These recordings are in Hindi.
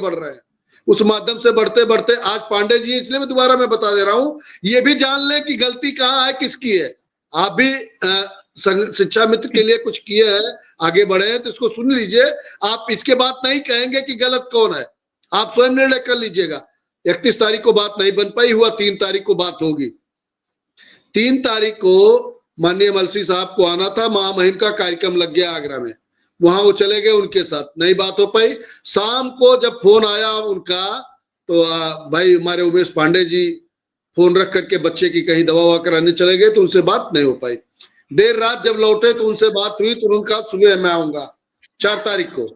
बढ़ रहे हैं, उस माध्यम से बढ़ते बढ़ते आज पांडे जी, इसलिए मैं दोबारा मैं बता दे रहा हूं, ये भी जान लें कि गलती कहाँ है, किसकी है। आप भी शिक्षा मित्र के लिए कुछ किए हैं, आगे बढ़े हैं, तो इसको सुन लीजिए। आप इसके बाद नहीं कहेंगे कि गलत कौन है, आप स्वयं निर्णय कर लीजिएगा। 31 तारीख को बात नहीं बन पाई, हुआ 3 तारीख को बात होगी। 3 तारीख को माननीय मलसी साहब को आना था, महामहिम का कार्यक्रम लग गया आगरा में, वहां वो चले गए, उनके साथ नहीं बात हो पाई। शाम को जब फोन आया उनका, तो भाई हमारे उमेश पांडे जी फोन रख करके बच्चे की कहीं दवा ववा कराने चले गए, तो उनसे बात नहीं हो पाई। देर रात जब लौटे तो उनसे बात हुई, तो उन्होंने कहा सुबह मैं आऊंगा। 4 तारीख को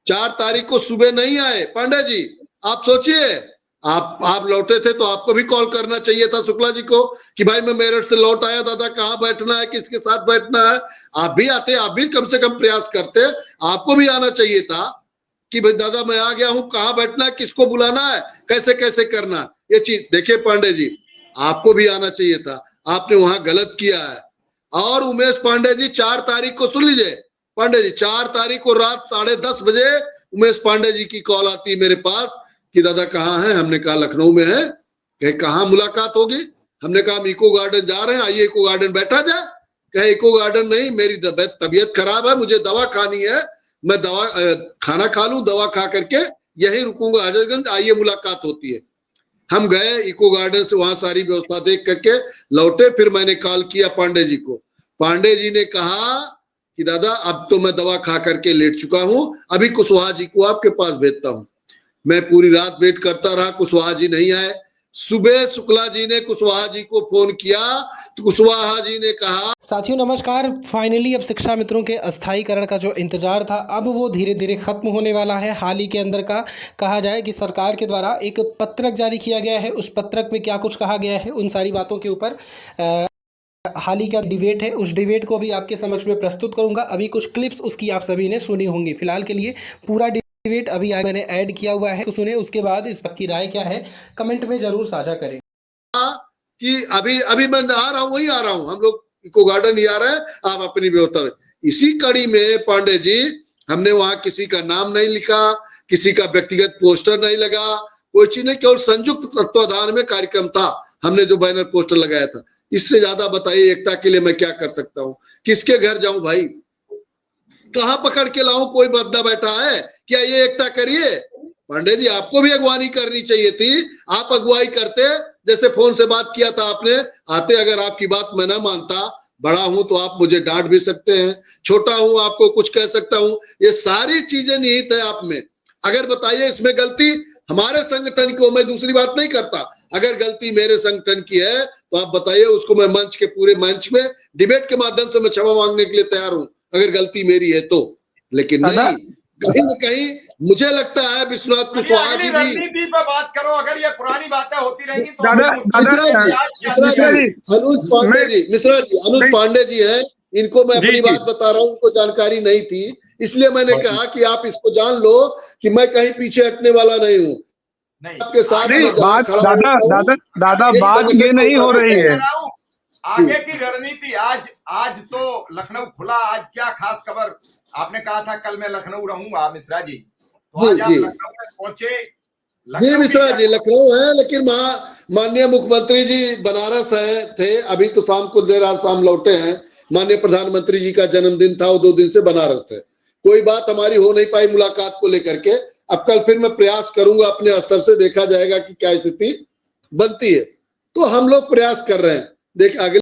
4 तारीख को सुबह नहीं आए पांडे जी। आप सोचिए, आप लौटे थे तो आपको भी कॉल करना चाहिए था शुक्ला जी को कि भाई मैं मेरठ से लौट आया, दादा कहाँ बैठना है, किसके साथ बैठना है। आप भी आते, आप भी कम से कम प्रयास करते, आपको भी आना चाहिए था कि भाई दादा मैं आ गया हूं, कहाँ बैठना है, किसको बुलाना है, कैसे कैसे करना है, ये चीज देखिए पांडे जी, आपको भी आना चाहिए था, आपने वहां गलत किया है। और उमेश पांडे जी 4 तारीख को सुन लीजिए पांडे जी, 4 तारीख को रात 10:30 बजे उमेश पांडे जी की कॉल आती है मेरे पास कि दादा कहाँ है। हमने कहा लखनऊ में है। कहे कहाँ मुलाकात होगी। हमने कहा हम इको गार्डन जा रहे हैं, आइए इको गार्डन बैठा जाए। कहे इको गार्डन नहीं, मेरी तबीयत खराब है, मुझे दवा खानी है, मैं दवा खाना खा लूं, दवा खा करके यहीं रुकूंगा हजरतगंज, आइए मुलाकात होती है। हम गए इको गार्डन से, वहां सारी व्यवस्था देख करके लौटे। फिर मैंने कॉल किया पांडे जी को, पांडे जी ने कहा कि दादा अब तो मैं दवा खा करके लेट चुका हूं, अभी कुशवाहा जी को आपके पास भेजता हूं। मैं पूरी रात वेट करता रहा, कुशवाहा जी नहीं आए। सुबह शुक्ला जी ने कुशवाहा जी को फोन किया तो कुशवाहा जी ने कहा। साथियों नमस्कार। फाइनली अब शिक्षा मित्रों के अस्थायीकरण का जो इंतजार था, अब वो धीरे धीरे खत्म होने वाला है। हाल ही के अंदर का कहा जाए कि सरकार के द्वारा एक पत्रक जारी किया गया है। उस पत्रक में क्या कुछ कहा गया है, उन सारी बातों के ऊपर हाल ही का डिबेट है, उस डिबेट को भी आपके समक्ष में प्रस्तुत करूंगा। अभी कुछ क्लिप्स उसकी आप सभी ने सुनी होंगी। फिलहाल के लिए पूरा डिबेट अभी मैंने ऐड किया हुआ है, तो सुने, उसके बाद इस पर की राय क्या है कमेंट में जरूर साझा करें। कि अभी मैं आ रहा हूं, वही आ रहा हूं, हम लोग इको गार्डन ही आ रहे हैं, आप अपनी व्यवस्था में। इसी कड़ी में पांडे जी, हमने वहां किसी का नाम नहीं लिखा, किसी का व्यक्तिगत पोस्टर नहीं लगा, कोई चीज नहीं, केवल संयुक्त तत्वाधान में कार्यक्रम था। हमने जो बैनर पोस्टर लगाया था, इससे ज्यादा बताइए एकता के लिए मैं क्या कर सकता हूँ। किसके घर जाऊं भाई, कहां पकड़ के लाऊं, कोई बंदा बैठा है क्या ये एकता करिए। पांडे जी आपको भी अगवानी करनी चाहिए थी, आप अगुवाई करते, जैसे फोन से बात किया था आपने, आते। अगर आपकी बात मैं ना मानता, बड़ा हूं तो आप मुझे डांट भी सकते हैं, छोटा हूं आपको कुछ कह सकता हूं, ये सारी चीजें निहित है आप में। अगर बताइए इसमें गलती हमारे संगठन की हो, मैं दूसरी बात नहीं करता, अगर गलती मेरे संगठन की है तो आप बताइए, उसको मैं मंच के पूरे मंच में डिबेट के माध्यम से मैं क्षमा मांगने के लिए तैयार हूं, अगर गलती मेरी है तो। लेकिन नहीं, कहीं न कहीं मुझे लगता है विश्वनाथ कुशवाहा जी भी रणनीति पे बात करो। अगर ये पुरानी बातें होती रहेंगी तो मिश्रा जी अनुज पांडे जी हैं, इनको मैं अपनी बात बता रहा हूँ, उनको जानकारी नहीं थी, इसलिए मैंने कहा कि आप इसको जान लो कि मैं कहीं पीछे हटने वाला नहीं हूँ, आपके साथ दादा बात ये नहीं हो रही है। आगे की रणनीति, आज तो लखनऊ खुला, आज क्या खास खबर। आपने कहा था कल मैं लखनऊ रहूंगा मिश्रा जी, तो आज आप लखनऊ में पहुंचे। जी मिश्रा जी लखनऊ है, लेकिन माननीय मुख्यमंत्री जी बनारस थे, अभी तो शाम को देर रात शाम लौटे हैं। माननीय प्रधानमंत्री जी का जन्मदिन था, वो 2 दिन से बनारस थे, कोई बात हमारी हो नहीं पाई मुलाकात को लेकर के। अब कल फिर मैं प्रयास करूंगा अपने स्तर से, देखा जाएगा कि क्या स्थिति बनती है, तो हम लोग प्रयास कर रहे हैं। देख आगे